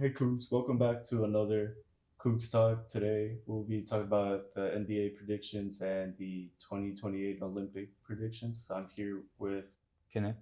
Hey Coogs, welcome back to another CoogsTalk. Today we'll be talking about the NBA predictions and the 2028 Olympic predictions. I'm here with Kenneth.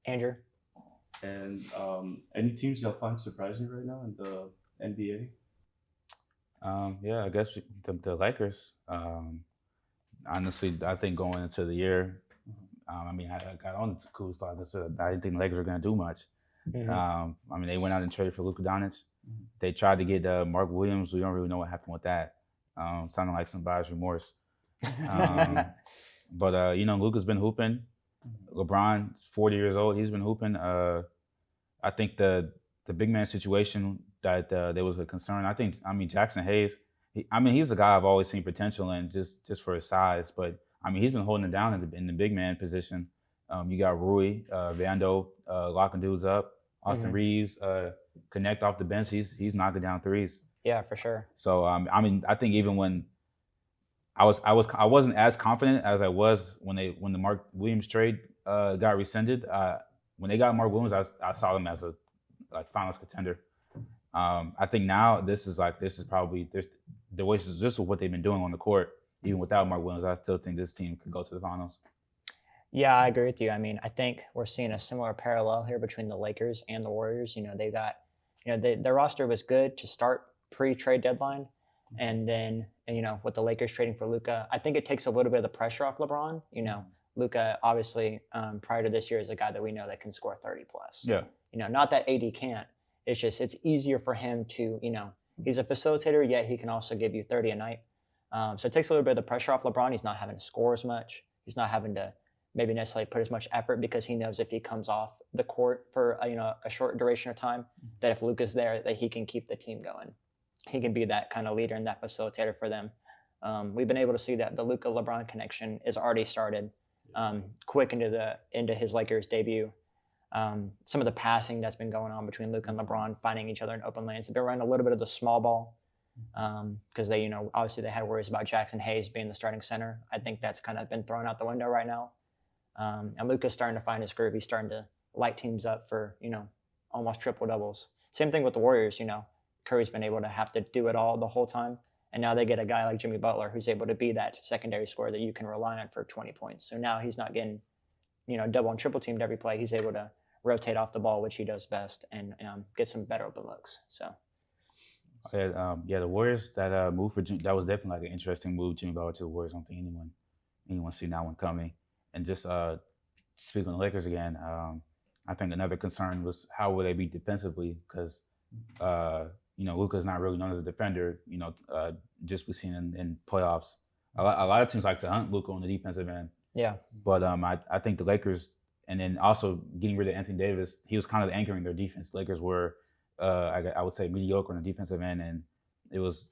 Andrew. Any teams y'all find surprising right now in the NBA? Yeah, I guess the Lakers. Honestly, I think going into the year, I got on to cool start. I didn't think the Lakers were going to do much. Mm-hmm. They went out and traded for Luka Doncic. Mhm. They tried to get Mark Williams. We don't really know what happened with that. Sounding like some buyer's remorse. Um, but Luka's been hooping. LeBron's 40 years old. He's been hooping. I think the big man situation that there was a concern. Jackson Hayes. He's a guy I've always seen potential in just for his size. But he's been holding it down in the big man position. You got Rui, Vando, locking dudes up. Austin Mhm. Reeves, connect off the bench. He's knocking down threes. Yeah, for sure. So I think even when I wasn't as confident as I was when the Mark Williams trade got rescinded. When they got Mark Williams, I saw them as a like finals contender. I think now this is probably the way this is what they've been doing on the court. Even without Mark Williams, I still think this team could go to the finals. Yeah, I agree with you. I mean, I think we're seeing a similar parallel here between the Lakers and the Warriors. They got, their roster was good to start pre-trade deadline, and then with the Lakers trading for Luka, I think it takes a little bit of the pressure off LeBron. Luka obviously prior to this year is a guy that we know that can score 30 plus. Yeah, Not that AD can't. It's just it's easier for him to he's a facilitator, yet he can also give you 30 a night. So it takes a little bit of the pressure off LeBron. He's not having to score as much. He's not having to maybe necessarily put as much effort because he knows if he comes off the court for a short duration of time, that if Luka's there, that he can keep the team going. He can be that kind of leader and that facilitator for them. We've been able to see that the Luka LeBron connection is already started quick into his Lakers debut. Some of the passing that's been going on between Luka and LeBron, finding each other in open lanes. They've been running a little bit of the small ball because they, obviously they had worries about Jackson Hayes being the starting center. I think that's kind of been thrown out the window right now. And Luka's starting to find his groove. He's starting to light teams up for, almost triple doubles. Same thing with the Warriors. Curry's been able to have to do it all the whole time. And now they get a guy like Jimmy Butler who's able to be that secondary scorer that you can rely on for 20 points. So now he's not getting, double and triple teamed every play. He's able to rotate off the ball, which he does best, and get some better open looks. So. the Warriors that move for that was definitely like an interesting move. Jimmy Butler to the Warriors. I don't think anyone seen that one coming. And just speaking of the Lakers again, I think another concern was how will they be defensively because Luka's not really known as a defender. Just we've seen in playoffs. A lot of teams like to hunt Luka on the defensive end. Yeah. But I think the Lakers, and then also getting rid of Anthony Davis, he was kind of anchoring their defense. The Lakers were, I would say, mediocre on the defensive end, and it was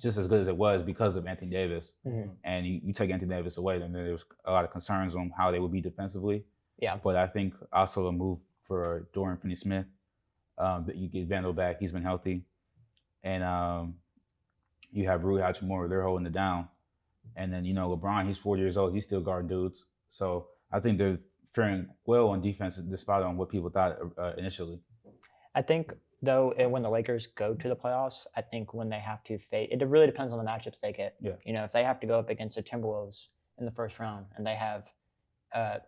just as good as it was because of Anthony Davis. Mm-hmm. And you take Anthony Davis away, then there was a lot of concerns on how they would be defensively. Yeah. But I think also a move for Dorian Finney-Smith, that you get Vando back. He's been healthy, and you have Rui Hachimura. They're holding it down. And then LeBron, he's 40 years old. He's still guarding dudes. So I think they're faring well on defense, despite on what people thought initially. I think though, when the Lakers go to the playoffs, I think when they have to face, it really depends on the matchups they get. Yeah. If they have to go up against the Timberwolves in the first round, and they have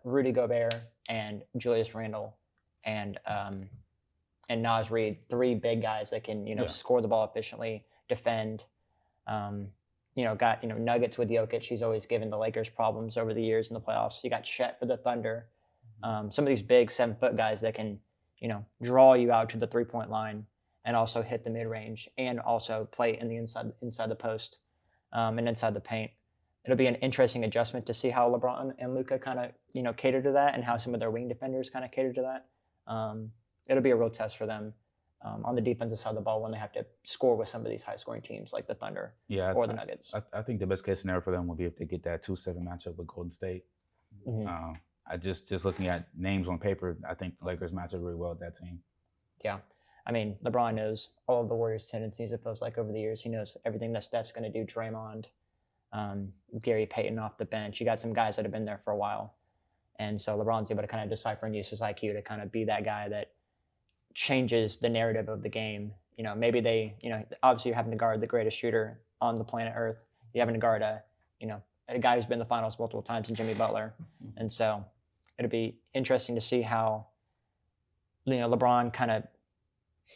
Rudy Gobert and Julius Randle and Naz Reid, three big guys that can score the ball efficiently, defend. Got Nuggets with Jokic. He's always given the Lakers problems over the years in the playoffs. You got Chet for the Thunder. Some of these big 7-foot guys that can draw you out to the 3-point line and also hit the mid range and also play in the inside the post and inside the paint. It'll be an interesting adjustment to see how LeBron and Luka kind of cater to that and how some of their wing defenders kind of cater to that. It'll be a real test for them on the defensive side of the ball when they have to score with some of these high scoring teams like the Thunder or the Nuggets. I think the best case scenario for them would be if they get that 2-7 matchup with Golden State. Mm-hmm. I just looking at names on paper, I think the Lakers match up really well with that team. Yeah. I mean, LeBron knows all of the Warriors' tendencies, it feels like, over the years. He knows everything that Steph's going to do. Draymond, Gary Payton off the bench. You got some guys that have been there for a while. And so LeBron's able to kind of decipher and use his IQ to kind of be that guy that changes the narrative of the game. Maybe they, obviously you're having to guard the greatest shooter on the planet Earth. You're having to guard a guy who's been in the finals multiple times in Jimmy Butler. And so it'll be interesting to see how, LeBron kind of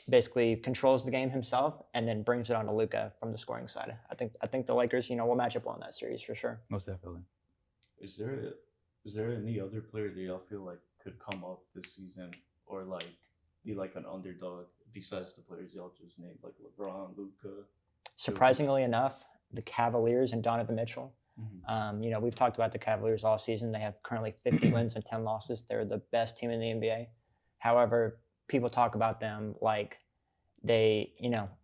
basically controls the game himself and then brings it on to Luka from the scoring side. I think the Lakers, will match up well in that series for sure. Most definitely. Is there any other player that y'all feel like could come up this season or like be like an underdog besides the players y'all just named, like LeBron, Luka? Surprisingly enough, the Cavaliers and Donovan Mitchell. We've talked about the Cavaliers all season. They have currently 50 wins and 10 losses. They're the best team in the NBA. However, people talk about them like they,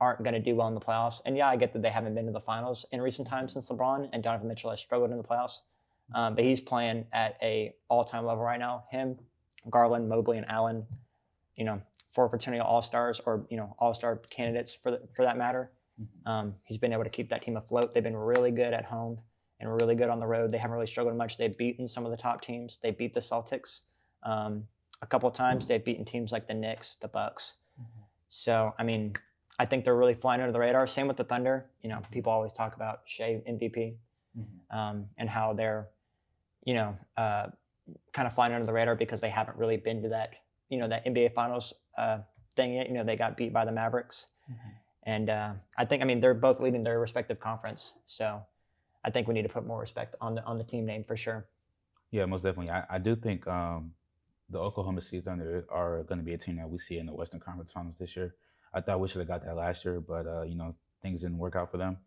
aren't going to do well in the playoffs. And yeah, I get that they haven't been to the finals in recent times since LeBron, and Donovan Mitchell has struggled in the playoffs. But he's playing at a all-time level right now. Him, Garland, Mobley, and Allen, four perennial all-stars or, all-star candidates for that matter. He's been able to keep that team afloat. They've been really good at home and really good on the road. They haven't really struggled much. They've beaten some of the top teams. They beat the Celtics a couple of times. They've beaten teams like the Knicks, the Bucks. So, I think they're really flying under the radar. Same with the Thunder. People always talk about Shea MVP and how they're, kind of flying under the radar because they haven't really been to that, that NBA Finals thing yet. They got beat by the Mavericks. And I think, they're both leading their respective conference. So I think we need to put more respect on the team name for sure. Yeah, most definitely. I do think the Oklahoma City Thunder are going to be a team that we see in the Western Conference Finals this year. I thought we should have got that last year, but things didn't work out for them.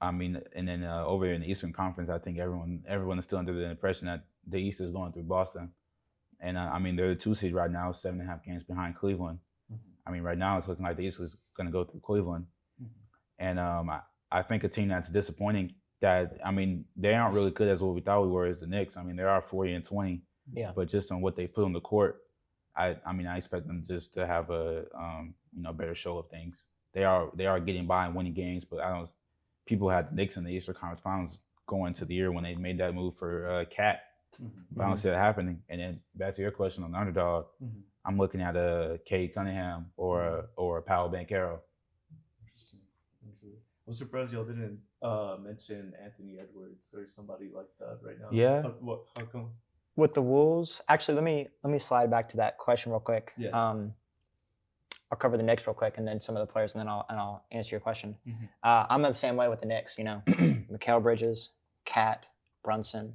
And then over in the Eastern Conference, I think everyone is still under the impression that the East is going through Boston. And they're the 2 seed right now, 7.5 games behind Cleveland. Right now it's looking like the East is going to go through Cleveland. And I think a team that's disappointing that, they aren't really good as what we thought we were is the Knicks. They are 40-20. Yeah. But just on what they put on the court, I expect them just to have a better show of things. They are getting by and winning games, but people had the Knicks in the Eastern Conference Finals going into the year when they made that move for Cat. But I don't see that happening. And then back to your question on the underdog, I'm looking at a Cade Cunningham or a Paolo Banchero. Interesting. I'm surprised y'all didn't mention Anthony Edwards or somebody like that right now. Yeah. How come? With the Wolves, actually, let me slide back to that question real quick. Yeah. I'll cover the Knicks real quick, and then some of the players, and then I'll answer your question. I'm the same way with the Knicks. Mikal Bridges, Cat, Brunson.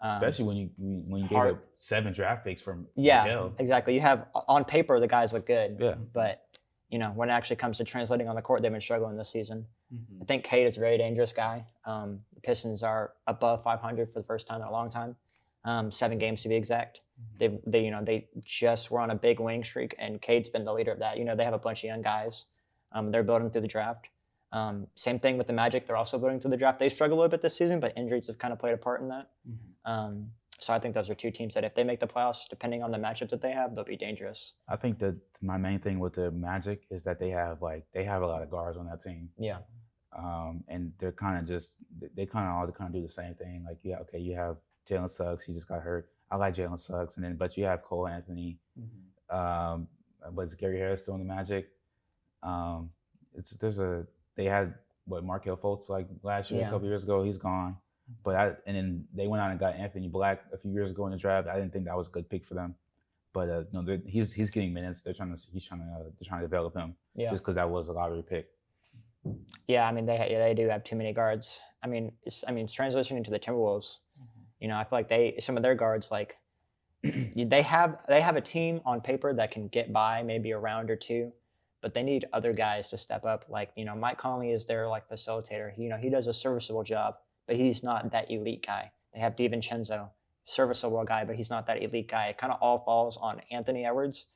Especially when you gave up 7 draft picks from Mikal. Exactly. You have on paper the guys look good. Yeah. But when it actually comes to translating on the court, they've been struggling this season. I think Cade is a very dangerous guy. The Pistons are above 500 for the first time in a long time. 7 games to be exact. They just were on a big winning streak, and Cade's been the leader of that. They have a bunch of young guys. They're building through the draft. Same thing with the Magic. They're also building through the draft. They struggled a little bit this season, but injuries have kind of played a part in that. So I think those are 2 teams that if they make the playoffs, depending on the matchup that they have, they'll be dangerous. I think that my main thing with the Magic is that they have a lot of guards on that team. Yeah. And they're kind of all do the same thing. Like, yeah, okay, you have Jalen Suggs, he just got hurt. I like Jalen Suggs, but you have Cole Anthony. But is Gary Harris still in the Magic? They had Markelle Fultz last year, a couple years ago. He's gone. But then they went out and got Anthony Black a few years ago in the draft. I didn't think that was a good pick for them. But he's getting minutes. They're trying to develop him. Yeah. Just because that was a lottery pick. Yeah, they do have too many guards. It's transitioning to the Timberwolves. I feel like some of their guards they have a team on paper that can get by maybe a round or 2, but they need other guys to step up. Mike Conley is their facilitator. He does a serviceable job, but he's not that elite guy. They have DiVincenzo, serviceable guy, but he's not that elite guy. It kind of all falls on Anthony Edwards,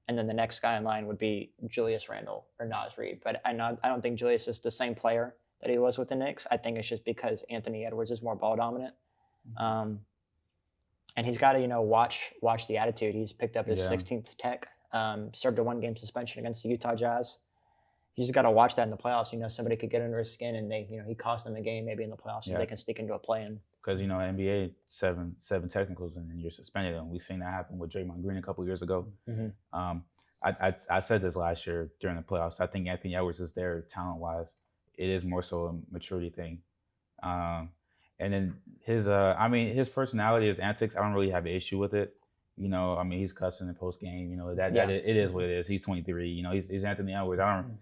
and then the next guy in line would be Julius Randle or Naz Reid. But I don't think Julius is the same player that he was with the Knicks. I think it's just because Anthony Edwards is more ball dominant. And he's got to, watch the attitude. He's picked up his 16th tech, served a 1-game suspension against the Utah Jazz. You just got to watch that in the playoffs. Somebody could get under his skin and he cost them a game maybe in the playoffs so they can stick into a play-in. Because, NBA, seven technicals and then you're suspended. And we've seen that happen with Draymond Green a couple years ago. I I said this last year during the playoffs. I think Anthony Edwards is there talent wise. It is more so a maturity thing. Um, and then his personality, his antics, I don't really have an issue with it. I mean, he's cussing in post game. It is what it is. He's 23. He's Anthony Edwards. I don't,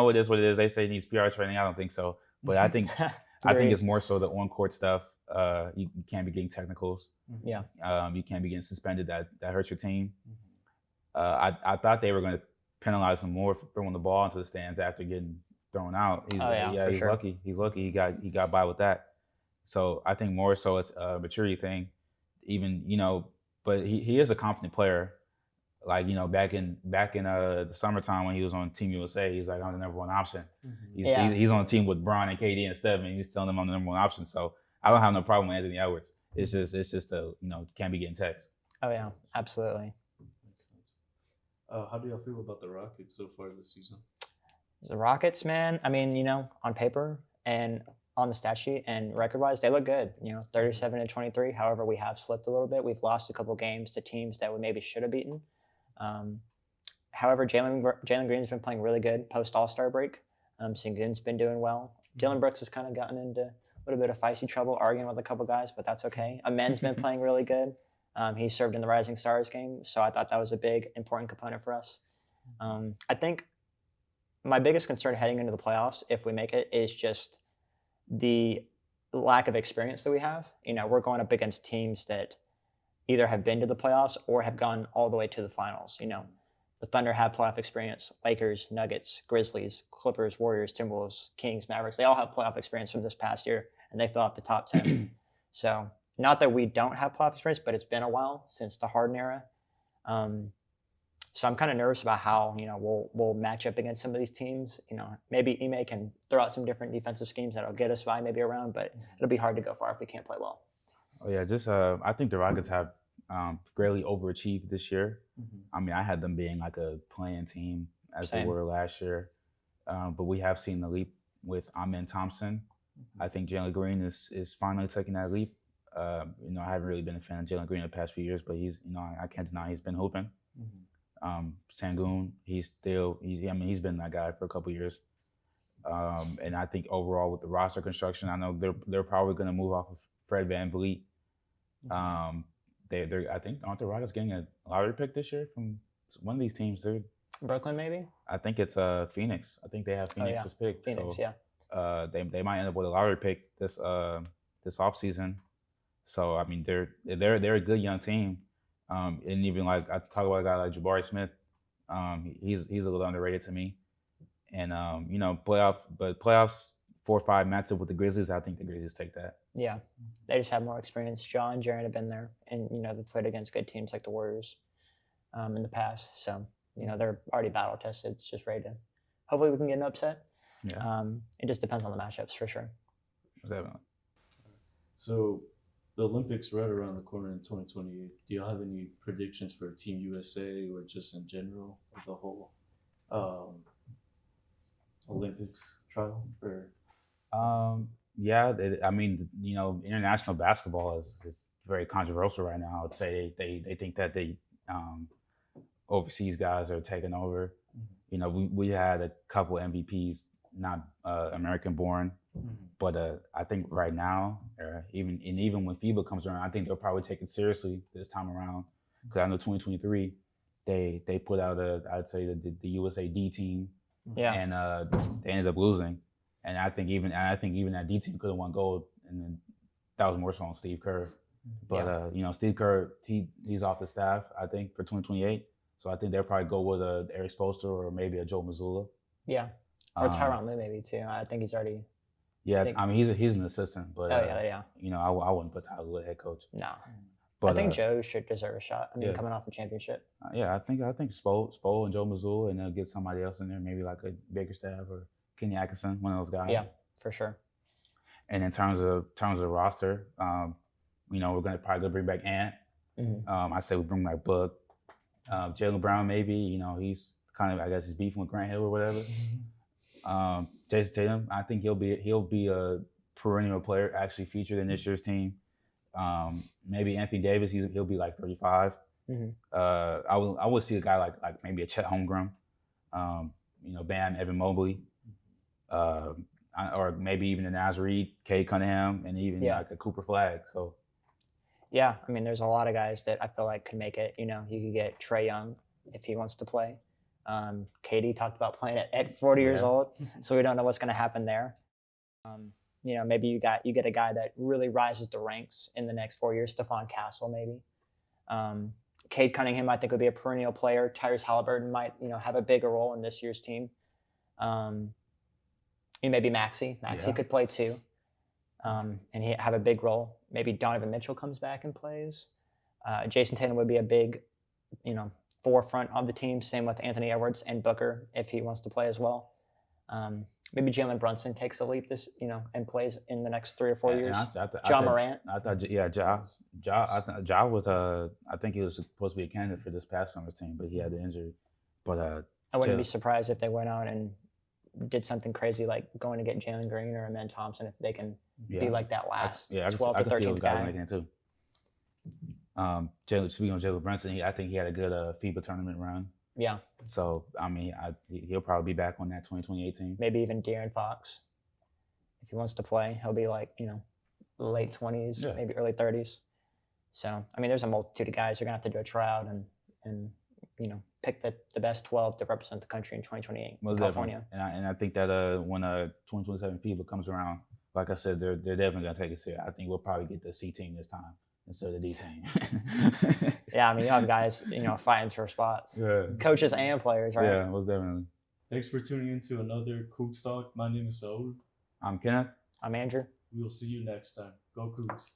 it is what it is. They say he needs PR training. I don't think so. But I think it's more so the on court stuff. You can't be getting technicals. Yeah. You can't be getting suspended. That hurts your team. I thought they were going to penalize him more for throwing the ball into the stands after getting thrown out. He's sure. lucky. He's lucky. He got by with that. So I think more so it's a maturity thing. Even but he is a confident player. Like back in the summertime when he was on Team USA, he's like, I'm the number one option. He's on a team with Bron and KD and Steph, and he's telling them I'm the number one option. So I don't have no problem with Anthony Edwards. It's just can't be getting text. Oh yeah, absolutely. How do y'all feel about the Rockets so far this season? The Rockets, man. I mean, on paper and on the stat sheet and record-wise, they look good. 37-23. However, we have slipped a little bit. We've lost a couple games to teams that we maybe should have beaten. However, Jalen Green's been playing really good post All-Star break. Sengun's been doing well. Dylan Brooks has kind of gotten into a little bit of feisty trouble, arguing with a couple guys, but that's okay. Amen's been playing really good. He served in the Rising Stars game, so I thought that was a big, important component for us. I think my biggest concern heading into the playoffs, if we make it, is just the lack of experience that we have. We're going up against teams that either have been to the playoffs or have gone all the way to the finals. The Thunder have playoff experience. Lakers, Nuggets, Grizzlies, Clippers, Warriors, Timberwolves, Kings, Mavericks, they all have playoff experience from this past year, and they fell off the top 10. So not that we don't have playoff experience, but it's been a while since the Harden era. So I'm kind of nervous about how we'll match up against some of these teams. Maybe Ime can throw out some different defensive schemes that'll get us by maybe a round, but it'll be hard to go far if we can't play well. Oh yeah, just I think the Rockets have greatly overachieved this year. I mean, I had them being like a playing team as they were last year, but we have seen the leap with Amen Thompson. I think Jalen Green is finally taking that leap. I haven't really been a fan of Jalen Green the past few years, but he's I can't deny he's been hooping. Sengun, he's been that guy for a couple years. And I think overall with the roster construction, I know they're probably going to move off of Fred VanVleet. I think aren't the Rockets getting a lottery pick this year from one of these teams? They're Brooklyn, maybe. I think it's Phoenix. I think they have Phoenix's pick. Phoenix, so, yeah. They might end up with a lottery pick this offseason. So I mean they're a good young team. And even like I talk about a guy like Jabari Smith, he's a little underrated to me. And playoffs 4 or 5 matchup with the Grizzlies, I think the Grizzlies take that. Yeah, they just have more experience. John and Jaren have been there, and they've played against good teams like the Warriors in the past. So they're already battle tested. It's just ready to. Hopefully, we can get an upset. Yeah. It just depends on the matchups for sure. Definitely. So the Olympics right around the corner in 2028. Do y'all have any predictions for Team USA or just in general of the whole Olympics trial? Or yeah, I mean, international basketball is very controversial right now. I would say they think that the overseas guys are taking over. We had a couple MVPs, not American born. But I think right now, even when FIBA comes around, I think they'll probably take it seriously this time around. Because I know 2023, they put out I'd say the USA D team, and they ended up losing. And I think even that D team could have won gold, and then that was more so on Steve Kerr. But Steve Kerr, he's off the staff, I think, for 2028. So I think they'll probably go with a Eric Spoelstra or maybe a Joe Mazzulla. Yeah, or Tyronn Lue maybe too. I think he's already. Yeah, I mean he's an assistant, but yeah. I wouldn't put Tyler Lue head coach. No, but I think Joe should deserve a shot. I mean, coming off the championship. I think Spo and Joe Mazzulla, and they'll get somebody else in there, maybe like a Bakerstaff or Kenny Atkinson, one of those guys. Yeah, for sure. And in terms of roster, we're gonna probably bring back Ant. I say we bring back Book, Jaylen Brown maybe. He's kind of, I guess, he's beefing with Grant Hill or whatever. Jason Tatum, I think he'll be a perennial player, actually featured in this year's team. Maybe Anthony Davis, he'll be like 35. Mhm. I would see a guy like maybe a Chet Holmgren, Bam, Evan Mobley, or maybe even a Naz Reid, Cade Cunningham, and even Yeah. like a Cooper Flag. So Yeah, I mean, there's a lot of guys that I feel like could make it. You could get Trey Young if he wants to play. Katie talked about playing at 40 years Yeah. old, so we don't know what's going to happen there. Maybe you get a guy that really rises the ranks in the next 4 years. Stephon Castle, maybe. Cade Cunningham, I think, would be a perennial player. Tyrese Halliburton might, have a bigger role in this year's team. Maybe Maxey. Maxey Yeah. could play too, and he have a big role. Maybe Donovan Mitchell comes back and plays. Jason Tatum would be a big, forefront of the team. Same with Anthony Edwards and Booker if he wants to play as well. Maybe Jalen Brunson takes a leap and plays in the next 3 or 4 years. John Morant. I thought, yeah, Ja was, I think he was supposed to be a candidate for this past summer's team, but he had the injury. But I wouldn't be surprised if they went out and did something crazy like going to get Jalen Green or Amen Thompson if they can be like that last 12 to 13th guy. Making too. Speaking of Jalen Brunson, I think he had a good FIBA tournament run. Yeah. So, I mean, he'll probably be back on that 2028 team. Maybe even De'Aaron Fox. If he wants to play, he'll be like, late 20s, maybe early 30s. So, I mean, there's a multitude of guys who are going to have to do a tryout and pick the best 12 to represent the country in 2028 in California. And I think that when 2027 FIBA comes around, like I said, they're definitely going to take us here. I think we'll probably get the C team this time instead of the D team. Yeah, I mean, you have guys, fighting for spots. Yeah. Coaches and players, right? Yeah, most definitely. Thanks for tuning in to another CoogsTalk. My name is Saul. I'm Kenneth. I'm Andrew. We will see you next time. Go Cougs.